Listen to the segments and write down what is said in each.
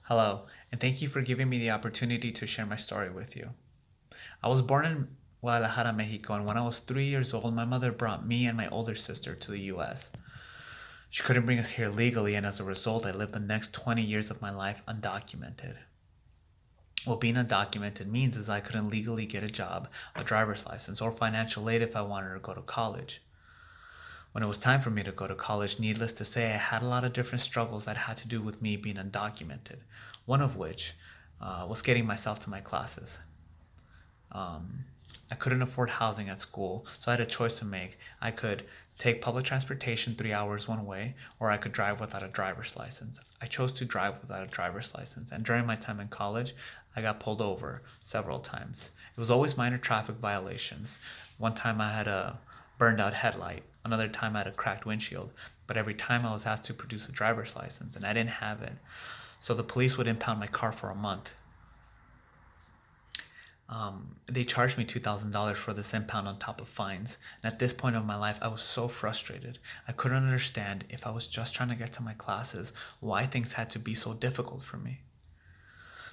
Hello, and thank you for giving me the opportunity to share my story with you. I was born in Guadalajara, Mexico, and when I was 3 years old, my mother brought me and my older sister to the US. She couldn't bring us here legally, and as a result, I lived the next 20 years of my life undocumented. What being undocumented means is I couldn't legally get a job, a driver's license, or financial aid if I wanted to go to college. When it was time for me to go to college, needless to say, I had a lot of different struggles that had to do with me being undocumented, one of which was getting myself to my classes. Um, I couldn't afford housing at school, so I had a choice to make. I could take public transportation 3 hours one way, or I could drive without a driver's license. I chose to drive without a driver's license, and during my time in college, I got pulled over several times. It was always minor traffic violations. One time I had a burned out headlight, another time I had a cracked windshield, but every time I was asked to produce a driver's license, and I didn't have it. So the police would impound my car for a month. They charged me $2,000 for this impound on top of fines. And at this point of my life, I was so frustrated. I couldn't understand, if I was just trying to get to my classes, why things had to be so difficult for me.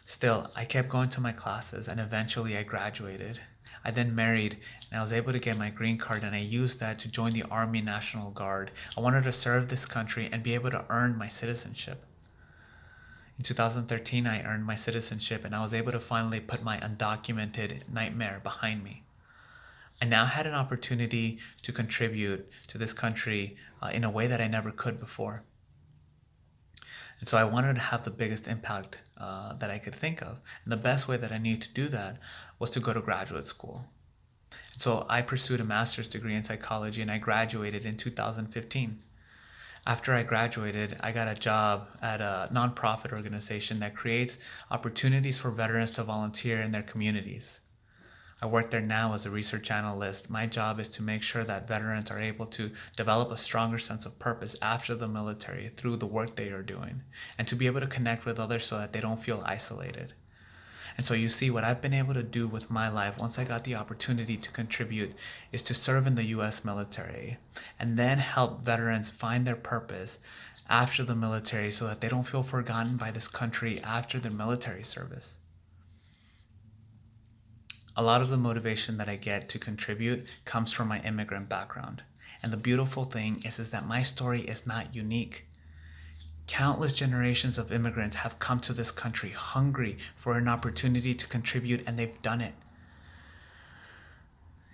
Still, I kept going to my classes and eventually I graduated. I then married and I was able to get my green card, and I used that to join the Army National Guard. I wanted to serve this country and be able to earn my citizenship. In 2013, I earned my citizenship and I was able to finally put my undocumented nightmare behind me. I now had an opportunity to contribute to this country in a way that I never could before. And so I wanted to have the biggest impact that I could think of. And the best way that I knew to do that was to go to graduate school. And so I pursued a master's degree in psychology and I graduated in 2015. After I graduated, I got a job at a nonprofit organization that creates opportunities for veterans to volunteer in their communities. I work there now as a research analyst. My job is to make sure that veterans are able to develop a stronger sense of purpose after the military through the work they are doing, and to be able to connect with others so that they don't feel isolated. And so you see, what I've been able to do with my life once I got the opportunity to contribute is to serve in the US military and then help veterans find their purpose after the military so that they don't feel forgotten by this country after their military service. A lot of the motivation that I get to contribute comes from my immigrant background. And the beautiful thing is that my story is not unique. Countless generations of immigrants have come to this country hungry for an opportunity to contribute, and they've done it.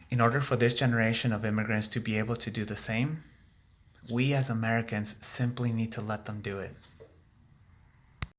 In order for this generation of immigrants to be able to do the same, we as Americans simply need to let them do it.